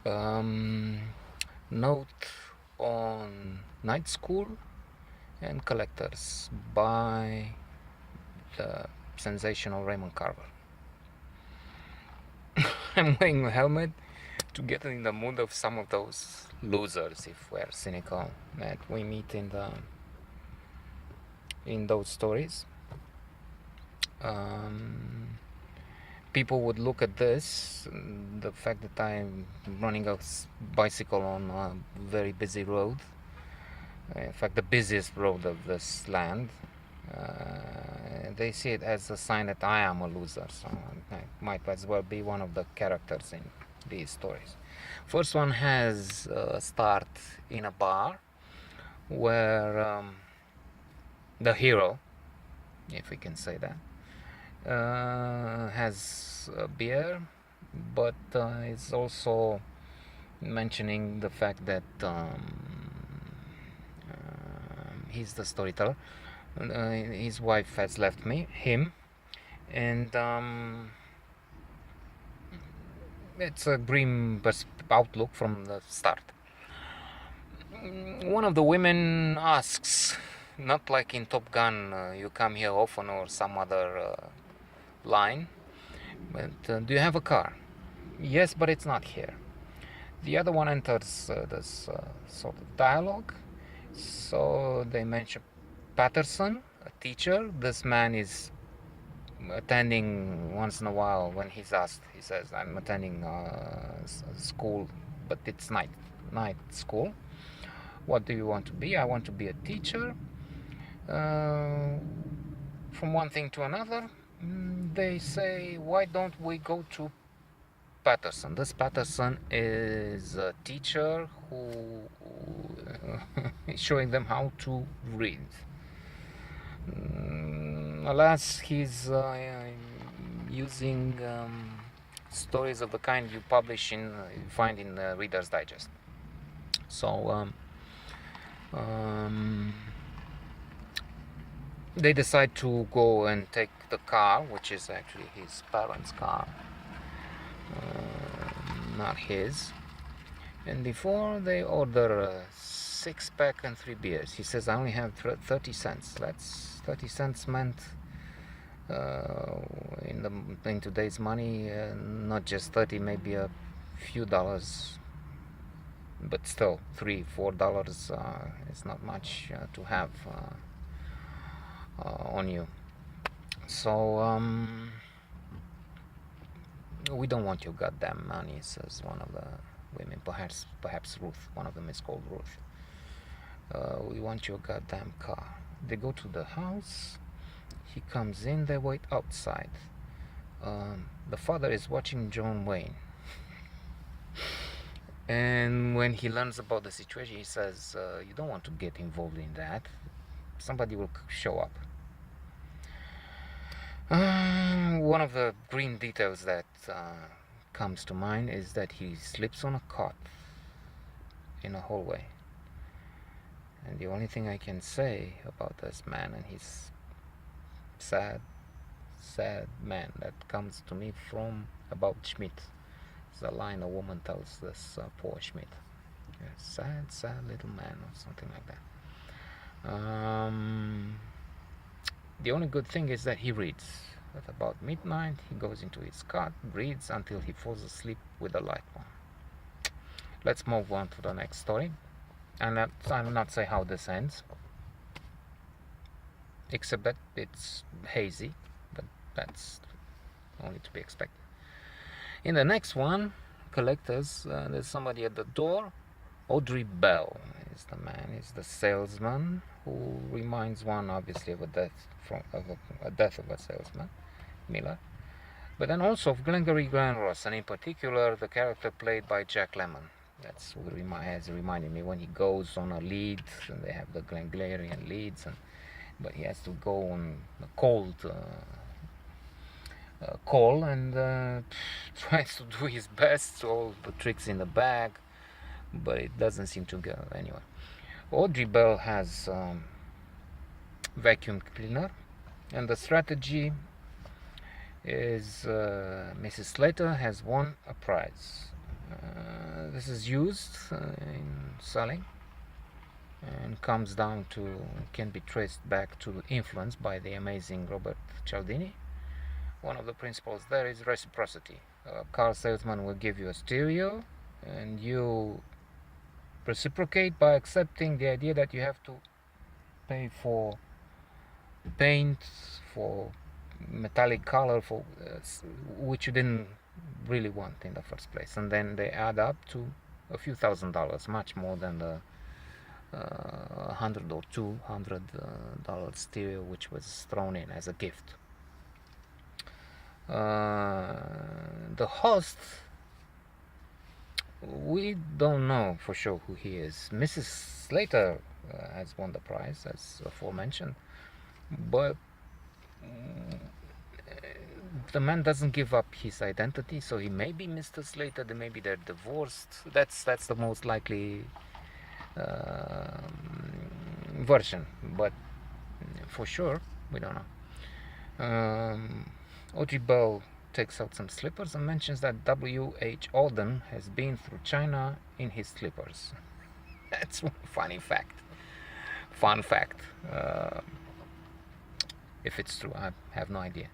Um, Note on Night School and Collectors by the sensational Raymond Carver. I'm wearing a helmet to get in the mood of some of those losers, if we're cynical, that we meet in those stories. People would look at this, the fact that I'm running a bicycle on a very busy road, in fact the busiest road of this land. They see it as a sign that I am a loser, so I might as well be one of the characters in these stories. First one has a start in a bar where the hero, if we can say that, has a beer, but it's also mentioning the fact that he's the storyteller. His wife has left him, and it's a grim outlook from the start. One of the women asks, not like in Top Gun, you come here often, or some other line, but do you have a car? Yes, but it's not here. The other one enters this sort of dialogue. So they mention Paterson, a teacher. This man is attending once in a while. When he's asked, he says, I'm attending school, but it's night school. What do you want to be? I want to be a teacher. From one thing to another, they say, why don't we go to Paterson? This Paterson is a teacher who is showing them how to read. Alas, he's using stories of the kind you find in Reader's Digest. So they decide to go and take the car, which is actually his parents' car, not his. And before they order a 6-pack and 3 beers, he says, I only have 30 cents. That's 30 cents meant in today's money, not just 30, maybe a few dollars, but still $3-4 is not much to have on you. So we don't want your goddamn money, says one of the women, perhaps Ruth. One of them is called Ruth. We want your goddamn car. They go to the house. He comes in. They wait outside. The father is watching John Wayne. And when he learns about the situation, he says, you don't want to get involved in that. Somebody will show up. One of the green details that comes to mind is that he sleeps on a cot in a hallway. And the only thing I can say about this man and his sad man that comes to me from about Schmidt is a line a woman tells this poor Schmidt. Sad little man, or something like that. The only good thing is that he reads. At about midnight, he goes into his cot, reads until he falls asleep with the light on. Let's move on to the next story. And I will not say how this ends, except that it's hazy, but that's only to be expected. In the next one, Collectors, there's somebody at the door. Audrey Bell is the man, is the salesman, who reminds one obviously of a death of a salesman, Miller, but then also of Glengarry Glen Ross, and in particular the character played by Jack Lemmon. That's what has reminded me when he goes on a lead, and they have the Glengarrian leads, but he has to go on a cold call and tries to do his best, all the tricks in the bag, but it doesn't seem to go anywhere. Audrey Bell has vacuum cleaner, and the strategy is Mrs. Slater has won a prize, This is used in selling and comes down to, can be traced back to influence by the amazing Robert Cialdini. One of the principles there is reciprocity. A car salesman will give you a stereo and you reciprocate by accepting the idea that you have to pay for paint, for metallic color, for which you didn't really want in the first place, and then they add up to a few $1,000s, much more than the $100 or $200 stereo which was thrown in as a gift. The host, we don't know for sure who he is. Mrs. Slater has won the prize, as aforementioned, but the man doesn't give up his identity, so he may be Mr. Slater, maybe they're divorced. That's the most likely version, but for sure we don't know. Audrey Bell takes out some slippers and mentions that W.H. Auden has been through China in his slippers. That's one funny fact. Fun fact. If it's true, I have no idea.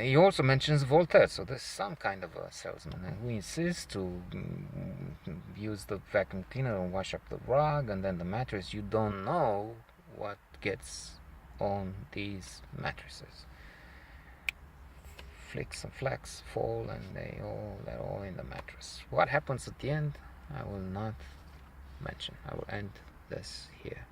He also mentions Voltaire, so there's some kind of a salesman, and we insist to use the vacuum cleaner and wash up the rug and then the mattress. You don't know what gets on these mattresses. Flicks and flags fall, and they're all in the mattress. What happens at the end, I will not mention. I will end this here.